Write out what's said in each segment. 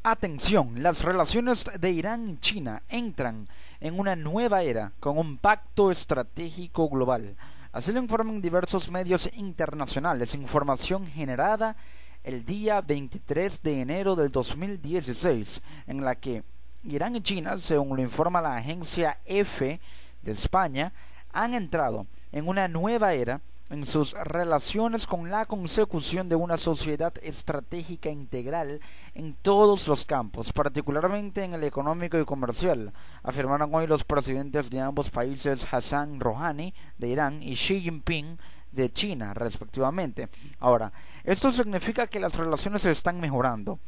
Atención, las relaciones de Irán y China entran en una nueva era con un pacto estratégico global. Así lo informan diversos medios internacionales, información generada el día 23 de enero del 2016, en la que Irán y China, según lo informa la agencia EFE de España, han entrado en una nueva era en sus relaciones con la consecución de una sociedad estratégica integral en todos los campos, particularmente en el económico y comercial, afirmaron hoy los presidentes de ambos países, Hassan Rouhani de Irán y Xi Jinping de China, respectivamente. Ahora, esto significa que las relaciones se están mejorando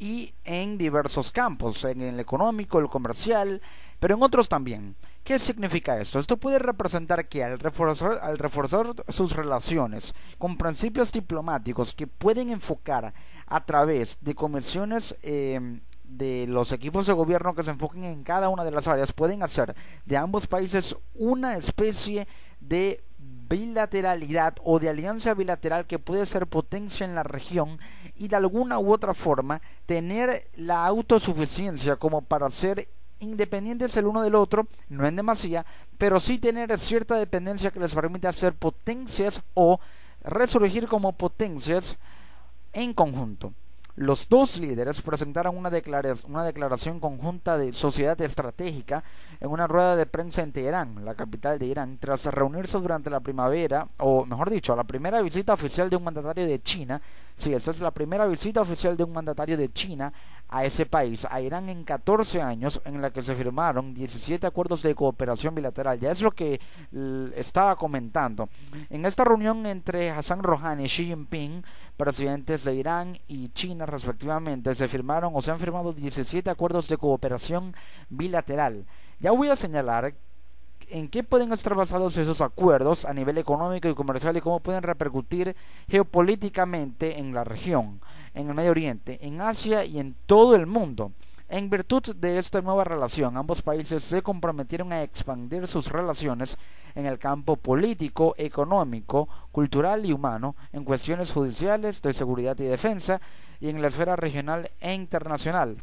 y en diversos campos, en el económico, el comercial, pero en otros también. ¿Qué significa esto? Esto puede representar que al reforzar sus relaciones con principios diplomáticos que pueden enfocar a través de comisiones de los equipos de gobierno que se enfoquen en cada una de las áreas, pueden hacer de ambos países una especie de bilateralidad o de alianza bilateral que puede ser potencia en la región y de alguna u otra forma tener la autosuficiencia como para ser independientes el uno del otro, no en demasía, pero sí tener cierta dependencia que les permite hacer potencias o resurgir como potencias en conjunto. Los dos líderes presentaron una declaración conjunta de sociedad estratégica en una rueda de prensa en Teherán, la capital de Irán, tras reunirse durante la primavera, o mejor dicho, la primera visita oficial de un mandatario de China. Sí, esta es la primera visita oficial de un mandatario de China a ese país, a Irán, en 14 años, en la que se firmaron 17 acuerdos de cooperación bilateral. Ya es lo que estaba comentando. En esta reunión entre Hassan Rouhani y Xi Jinping, presidentes de Irán y China respectivamente, se firmaron o se han firmado 17 acuerdos de cooperación bilateral. Ya voy a señalar en qué pueden estar basados esos acuerdos a nivel económico y comercial y cómo pueden repercutir geopolíticamente en la región, en el Medio Oriente, en Asia y en todo el mundo. En virtud de esta nueva relación, ambos países se comprometieron a expandir sus relaciones en el campo político, económico, cultural y humano, en cuestiones judiciales, de seguridad y defensa, y en la esfera regional e internacional.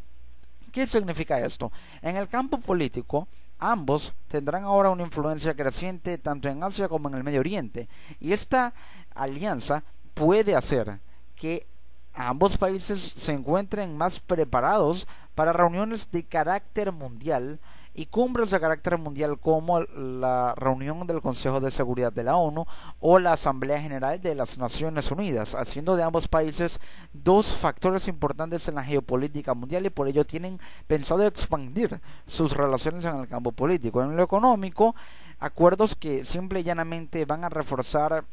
¿Qué significa esto? En el campo político, ambos tendrán ahora una influencia creciente tanto en Asia como en el Medio Oriente, y esta alianza puede hacer que ambos países se encuentren más preparados para reuniones de carácter mundial y cumbres de carácter mundial como la reunión del Consejo de Seguridad de la ONU o la Asamblea General de las Naciones Unidas, haciendo de ambos países dos factores importantes en la geopolítica mundial, y por ello tienen pensado expandir sus relaciones en el campo político. En lo económico, acuerdos que simple y llanamente van a reforzar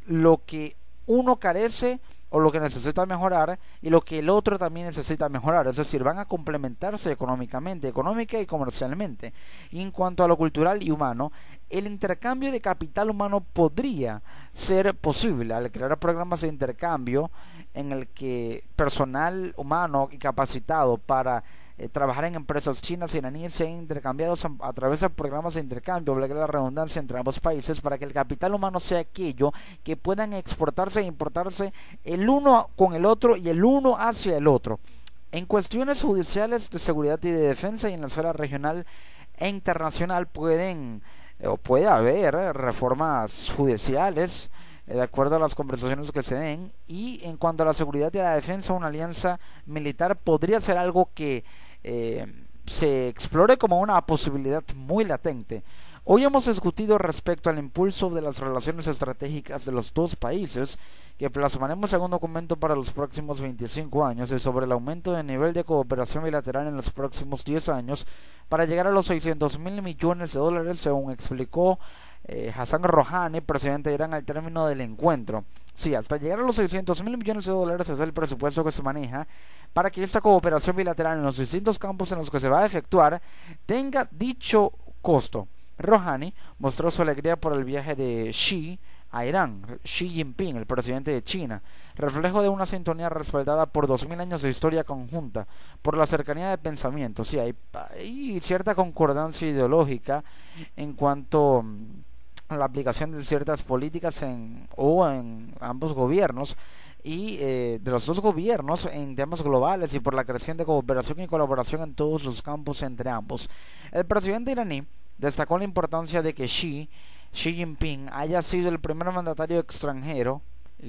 lo que uno carece o lo que necesita mejorar y lo que el otro también necesita mejorar, es decir, van a complementarse económicamente, económica y comercialmente. Y en cuanto a lo cultural y humano, el intercambio de capital humano podría ser posible al crear programas de intercambio en el que personal humano y capacitado para trabajar en empresas chinas y iraníes sean intercambiados a través de programas de intercambio, valga la redundancia, entre ambos países, para que el capital humano sea aquello que puedan exportarse e importarse el uno con el otro y el uno hacia el otro. En cuestiones judiciales, de seguridad y de defensa, y en la esfera regional e internacional puede haber reformas judiciales de acuerdo a las conversaciones que se den, y en cuanto a la seguridad y a la defensa, una alianza militar podría ser algo que se explore como una posibilidad muy latente. Hoy hemos discutido respecto al impulso de las relaciones estratégicas de los dos países, que plasmaremos en un documento para los próximos 25 años, y sobre el aumento de nivel de cooperación bilateral en los próximos 10 años para llegar a los 600.000 millones de dólares, según explicó Hassan Rouhani, presidente de Irán, al término del encuentro. Sí, hasta llegar a los 600.000 millones de dólares es el presupuesto que se maneja para que esta cooperación bilateral en los distintos campos en los que se va a efectuar tenga dicho costo. Rouhani mostró su alegría por el viaje de Xi a Irán, Xi Jinping, el presidente de China, reflejo de una sintonía respaldada por 2000 años de historia conjunta, por la cercanía de pensamiento. Sí, hay cierta concordancia ideológica en cuanto la aplicación de ciertas políticas en ambos gobiernos, y de los dos gobiernos en temas globales y por la creciente cooperación y colaboración en todos los campos entre ambos. El presidente iraní destacó la importancia de que Xi Jinping haya sido el primer mandatario extranjero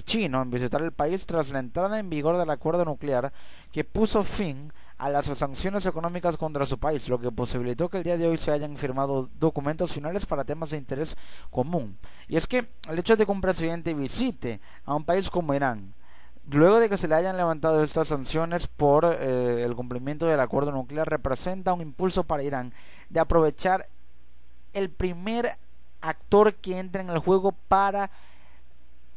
chino en visitar el país tras la entrada en vigor del acuerdo nuclear que puso fin a las sanciones económicas contra su país, lo que posibilitó que el día de hoy se hayan firmado documentos finales para temas de interés común. Y es que el hecho de que un presidente visite a un país como Irán, luego de que se le hayan levantado estas sanciones por el cumplimiento del acuerdo nuclear, representa un impulso para Irán de aprovechar el primer actor que entra en el juego para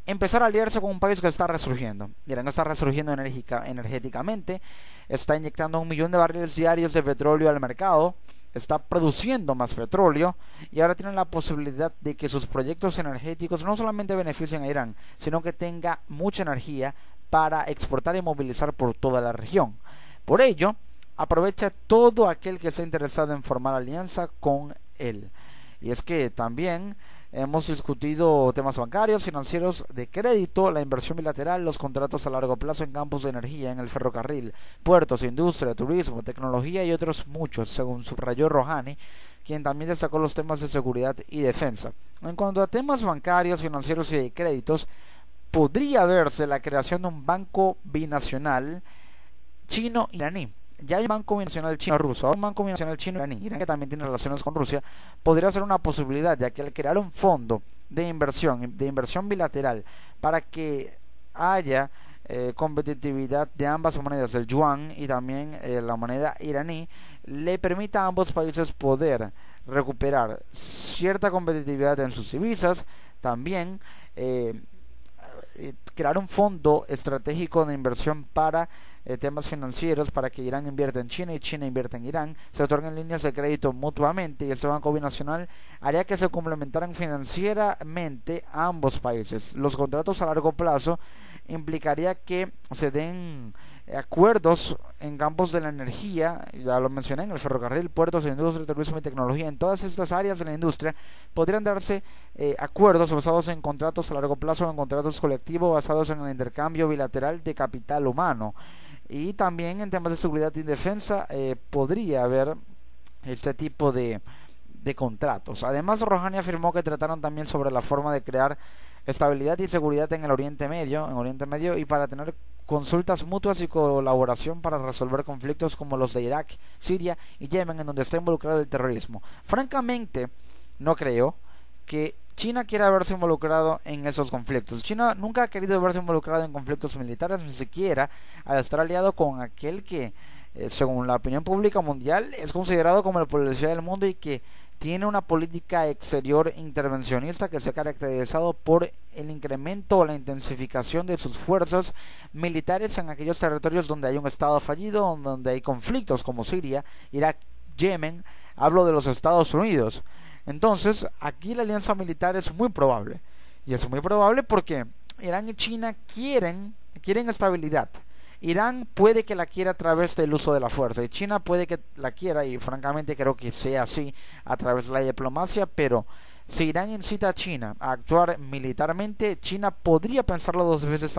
empezar a aliarse con un país que está resurgiendo. Irán está resurgiendo energéticamente, está inyectando 1 millón de barriles diarios de petróleo al mercado, está produciendo más petróleo y ahora tiene la posibilidad de que sus proyectos energéticos no solamente beneficien a Irán, sino que tenga mucha energía para exportar y movilizar por toda la región. Por ello, aprovecha todo aquel que esté interesado en formar alianza con él. Y es que también hemos discutido temas bancarios, financieros, de crédito, la inversión bilateral, los contratos a largo plazo en campos de energía, en el ferrocarril, puertos, industria, turismo, tecnología y otros muchos, según subrayó Rouhani, quien también destacó los temas de seguridad y defensa. En cuanto a temas bancarios, financieros y de créditos, podría verse la creación de un banco binacional chino-iraní. Ya hay un banco binacional chino-ruso, ahora un banco binacional chino-iraní, Irán que también tiene relaciones con Rusia, podría ser una posibilidad, ya que al crear un fondo de inversión bilateral para que haya competitividad de ambas monedas, el yuan y también la moneda iraní, le permita a ambos países poder recuperar cierta competitividad en sus divisas, también crear un fondo estratégico de inversión para temas financieros, para que Irán invierta en China y China invierta en Irán, se otorguen líneas de crédito mutuamente y este banco binacional haría que se complementaran financieramente ambos países. Los contratos a largo plazo implicaría que se den acuerdos en campos de la energía, ya lo mencioné, en el ferrocarril, puertos, industria, turismo y tecnología. En todas estas áreas de la industria podrían darse acuerdos basados en contratos a largo plazo o en contratos colectivos basados en el intercambio bilateral de capital humano. Y también en temas de seguridad y defensa podría haber este tipo de contratos. Además, Rouhani afirmó que trataron también sobre la forma de crear estabilidad y seguridad en Oriente Medio y para tener consultas mutuas y colaboración para resolver conflictos como los de Irak, Siria y Yemen, en donde está involucrado el terrorismo. Francamente, no creo que China quiera verse involucrado en esos conflictos. China nunca ha querido verse involucrado en conflictos militares, ni siquiera al estar aliado con aquel que, según la opinión pública mundial, es considerado como el policía del mundo y que tiene una política exterior intervencionista que se ha caracterizado por el incremento o la intensificación de sus fuerzas militares en aquellos territorios donde hay un estado fallido, donde hay conflictos como Siria, Irak, Yemen. Hablo de los Estados Unidos. Entonces, aquí la alianza militar es muy probable. Y es muy probable porque Irán y China quieren estabilidad. Irán puede que la quiera a través del uso de la fuerza y China puede que la quiera, y francamente creo que sea así, a través de la diplomacia, pero si Irán incita a China a actuar militarmente, China podría pensarlo 2 veces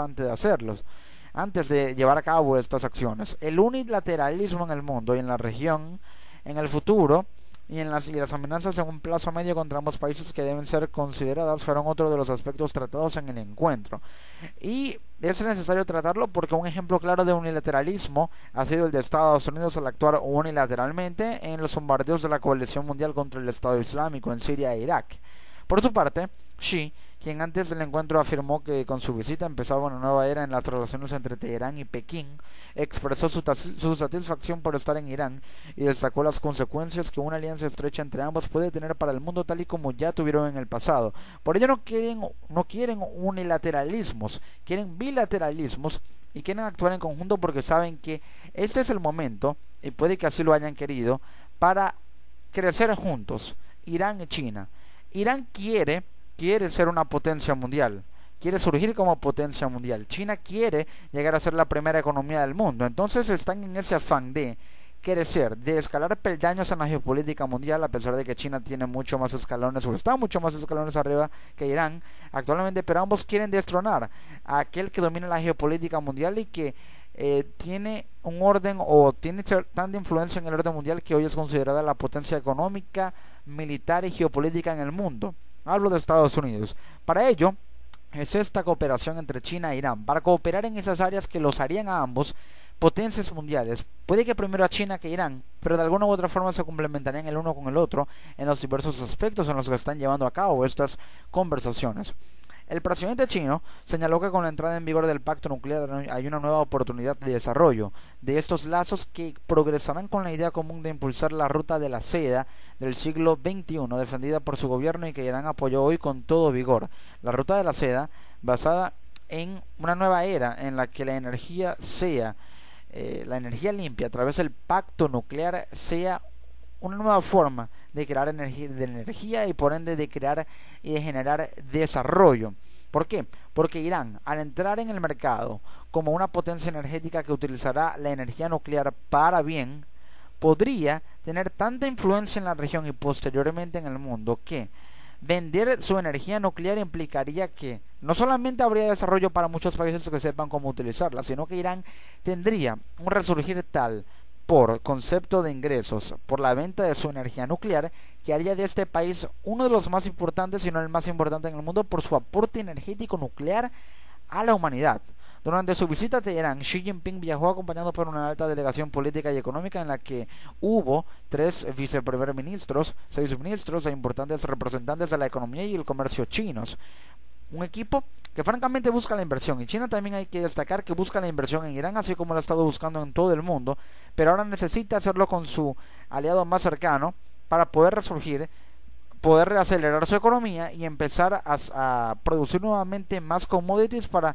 antes de llevar a cabo estas acciones. El unilateralismo en el mundo y en la región en el futuro y las amenazas en un plazo medio contra ambos países que deben ser consideradas fueron otro de los aspectos tratados en el encuentro. Y es necesario tratarlo porque un ejemplo claro de unilateralismo ha sido el de Estados Unidos al actuar unilateralmente en los bombardeos de la coalición mundial contra el Estado Islámico en Siria e Irak. Por su parte, Xi, quien antes del encuentro afirmó que con su visita empezaba una nueva era en las relaciones entre Teherán y Pekín, expresó su satisfacción por estar en Irán y destacó las consecuencias que una alianza estrecha entre ambos puede tener para el mundo tal y como ya tuvieron en el pasado. Por ello no quieren unilateralismos, quieren bilateralismos y quieren actuar en conjunto porque saben que este es el momento, y puede que así lo hayan querido, para crecer juntos, Irán y China. Irán quiere ser una potencia mundial, quiere surgir como potencia mundial. China quiere llegar a ser la primera economía del mundo. Entonces están en ese afán de crecer, de escalar peldaños en la geopolítica mundial, a pesar de que China tiene mucho más escalones, o está mucho más escalones arriba que Irán actualmente, pero ambos quieren destronar a aquel que domina la geopolítica mundial y que tiene un orden o tiene tanta influencia en el orden mundial que hoy es considerada la potencia económica, militar y geopolítica en el mundo. Hablo de Estados Unidos. Para ello es esta cooperación entre China e Irán, para cooperar en esas áreas que los harían a ambos potencias mundiales. Puede que primero a China que a Irán, pero de alguna u otra forma se complementarían el uno con el otro en los diversos aspectos en los que están llevando a cabo estas conversaciones. El presidente chino señaló que con la entrada en vigor del pacto nuclear hay una nueva oportunidad de desarrollo de estos lazos que progresarán con la idea común de impulsar la ruta de la seda del siglo XXI, defendida por su gobierno y que Irán apoyó hoy con todo vigor. La ruta de la seda, basada en una nueva era en la que la energía la energía limpia a través del pacto nuclear sea una nueva forma de crear energía y por ende de crear y de generar desarrollo. ¿Por qué? Porque Irán, al entrar en el mercado como una potencia energética que utilizará la energía nuclear para bien, podría tener tanta influencia en la región y posteriormente en el mundo que vender su energía nuclear implicaría que no solamente habría desarrollo para muchos países que sepan cómo utilizarla, sino que Irán tendría un resurgir tal por concepto de ingresos por la venta de su energía nuclear que haría de este país uno de los más importantes, si no el más importante en el mundo, por su aporte energético nuclear a la humanidad. Durante su visita a Teherán, Xi Jinping viajó acompañado por una alta delegación política y económica en la que hubo 3 viceprimer ministros, 6 ministros e importantes representantes de la economía y el comercio chinos. Un equipo que francamente busca la inversión, y China también hay que destacar que busca la inversión en Irán, así como lo ha estado buscando en todo el mundo, pero ahora necesita hacerlo con su aliado más cercano para poder resurgir, poder reacelerar su economía y empezar a producir nuevamente más commodities para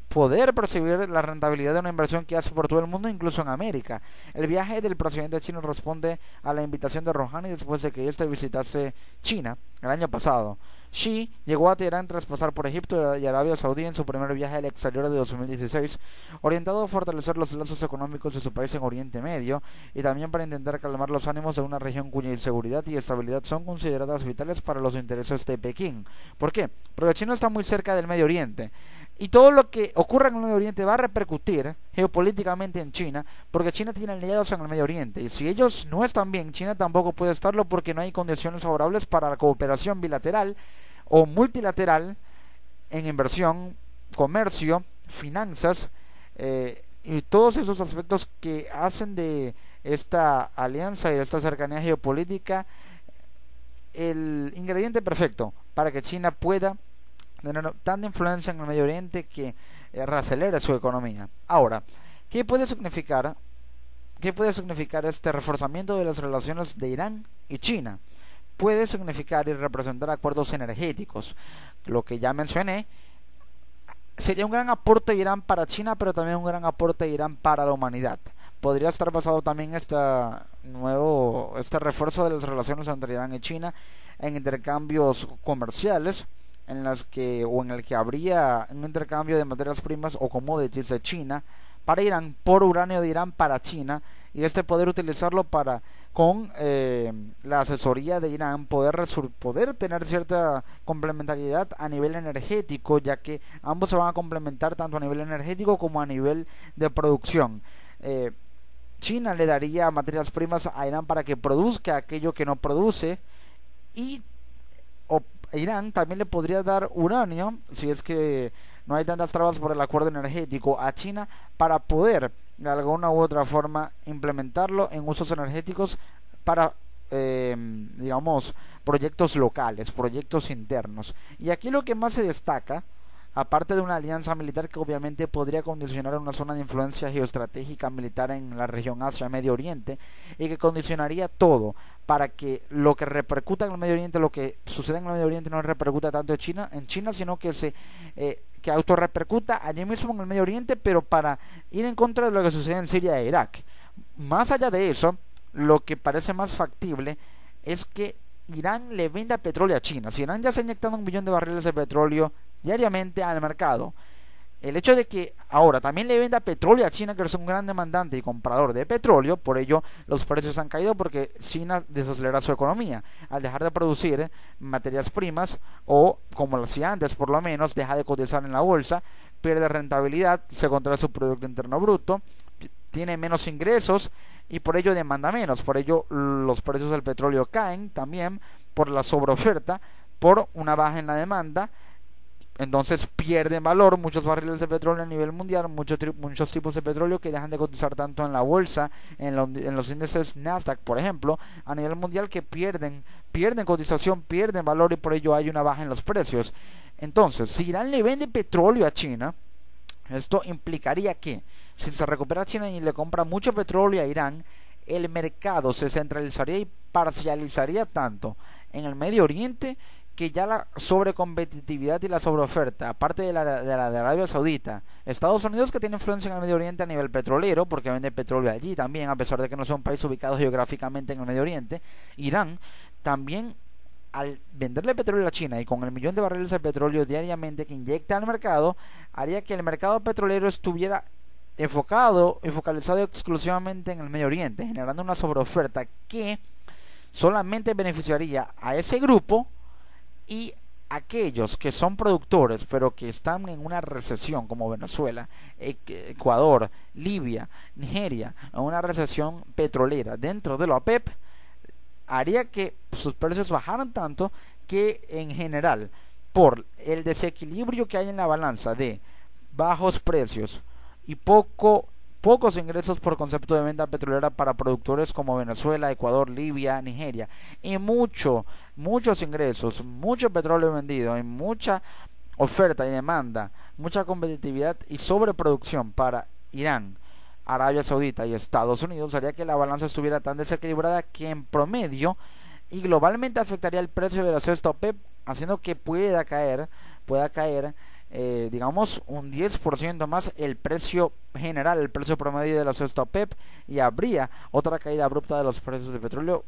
poder percibir la rentabilidad de una inversión que hace por todo el mundo, incluso en América. El viaje del presidente chino responde a la invitación de Rouhani después de que éste visitase China el año pasado. Xi llegó a Teherán tras pasar por Egipto y Arabia Saudí en su primer viaje al exterior de 2016, orientado a fortalecer los lazos económicos de su país en Oriente Medio y también para intentar calmar los ánimos de una región cuya inseguridad y estabilidad son consideradas vitales para los intereses de Pekín. ¿Por qué? Porque China está muy cerca del Medio Oriente. Y todo lo que ocurra en el Medio Oriente va a repercutir geopolíticamente en China, porque China tiene aliados en el Medio Oriente. Y si ellos no están bien, China tampoco puede estarlo porque no hay condiciones favorables para la cooperación bilateral o multilateral en inversión, comercio, finanzas y todos esos aspectos que hacen de esta alianza y de esta cercanía geopolítica el ingrediente perfecto para que China pueda tener tanta influencia en el Medio Oriente que reacelere su economía. Ahora, ¿qué puede significar este reforzamiento de las relaciones de Irán y China? Puede significar y representar acuerdos energéticos. Lo que ya mencioné sería un gran aporte de Irán para China, pero también un gran aporte de Irán para la humanidad. Podría estar basado también este refuerzo de las relaciones entre Irán y China en intercambios comerciales, en el que habría un intercambio de materias primas o commodities de China para Irán por uranio de Irán para China, y poder utilizarlo con la asesoría de Irán poder tener cierta complementariedad a nivel energético, ya que ambos se van a complementar tanto a nivel energético como a nivel de producción. China le daría materias primas a Irán para que produzca aquello que no produce, y Irán también le podría dar uranio, si es que no hay tantas trabas por el acuerdo energético, a China para poder de alguna u otra forma implementarlo en usos energéticos para proyectos locales, proyectos internos. Y aquí lo que más se destaca, aparte de una alianza militar que obviamente podría condicionar una zona de influencia geoestratégica militar en la región Asia-Medio Oriente, y que condicionaría todo para que lo que repercuta en el Medio Oriente, lo que suceda en el Medio Oriente no repercuta tanto en China, sino que que autorrepercuta allí mismo en el Medio Oriente, pero para ir en contra de lo que sucede en Siria e Irak. Más allá de eso, lo que parece más factible es que Irán le venda petróleo a China. Si Irán ya está inyectando 1 millón de barriles de petróleo diariamente al mercado, el hecho de que ahora también le venda petróleo a China, que es un gran demandante y comprador de petróleo, por ello los precios han caído porque China desacelera su economía. Al dejar de producir materias primas, o como lo hacía antes por lo menos, deja de cotizar en la bolsa, pierde rentabilidad, se contrae su Producto Interno Bruto, tiene menos ingresos y por ello demanda menos. Por ello los precios del petróleo caen también por la sobreoferta, por una baja en la demanda. Entonces pierden valor muchos barriles de petróleo a nivel mundial, muchos tipos de petróleo que dejan de cotizar tanto en la bolsa, en los índices Nasdaq, por ejemplo, a nivel mundial, que pierden cotización, pierden valor, y por ello hay una baja en los precios. Entonces, si Irán le vende petróleo a China, esto implicaría que si se recupera China y le compra mucho petróleo a Irán, el mercado se centralizaría y parcializaría tanto en el Medio Oriente, que ya la sobrecompetitividad y la sobreoferta, aparte de de Arabia Saudita, Estados Unidos, que tiene influencia en el Medio Oriente a nivel petrolero, porque vende petróleo allí también, a pesar de que no sea un país ubicado geográficamente en el Medio Oriente, Irán también, al venderle petróleo a China y con el millón de barriles de petróleo diariamente que inyecta al mercado, haría que el mercado petrolero estuviera enfocado y focalizado exclusivamente en el Medio Oriente, generando una sobreoferta que solamente beneficiaría a ese grupo, y aquellos que son productores pero que están en una recesión, como Venezuela, Ecuador, Libia, Nigeria, en una recesión petrolera dentro de la OPEP, haría que sus precios bajaran tanto que en general, por el desequilibrio que hay en la balanza de bajos precios y pocos ingresos por concepto de venta petrolera para productores como Venezuela, Ecuador, Libia, Nigeria, y muchos ingresos, mucho petróleo vendido y mucha oferta y demanda, mucha competitividad y sobreproducción para Irán, Arabia Saudita y Estados Unidos, haría que la balanza estuviera tan desequilibrada que en promedio y globalmente afectaría el precio de la cesta OPEP, haciendo que pueda caer digamos un 10% más el precio general, el precio promedio de la cesta OPEP, y habría otra caída abrupta de los precios del petróleo,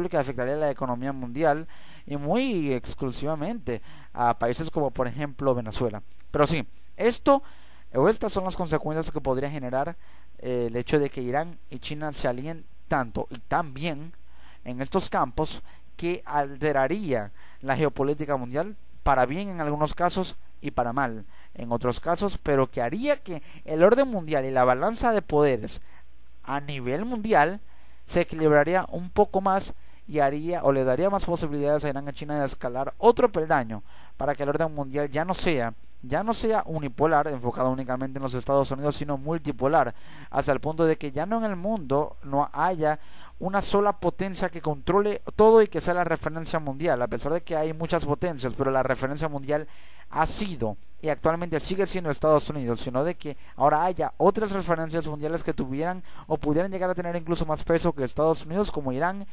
que afectaría a la economía mundial y muy exclusivamente a países como por ejemplo Venezuela. Pero sí, estas son las consecuencias que podría generar el hecho de que Irán y China se alíen tanto y tan bien en estos campos, que alteraría la geopolítica mundial para bien en algunos casos y para mal en otros casos, pero que haría que el orden mundial y la balanza de poderes a nivel mundial se equilibraría un poco más, y le daría más posibilidades a Irán y China de escalar otro peldaño para que el orden mundial ya no sea unipolar, enfocado únicamente en los Estados Unidos, sino multipolar, hasta el punto de que ya no en el mundo no haya una sola potencia que controle todo y que sea la referencia mundial, a pesar de que hay muchas potencias, pero la referencia mundial ha sido y actualmente sigue siendo Estados Unidos, sino de que ahora haya otras referencias mundiales que tuvieran o pudieran llegar a tener incluso más peso que Estados Unidos, como Irán,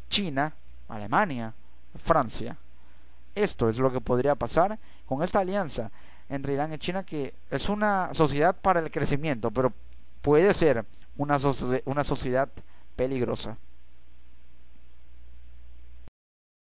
China, Alemania, Francia. Esto es lo que podría pasar con esta alianza entre Irán y China, que es una sociedad para el crecimiento, pero puede ser una sociedad peligrosa.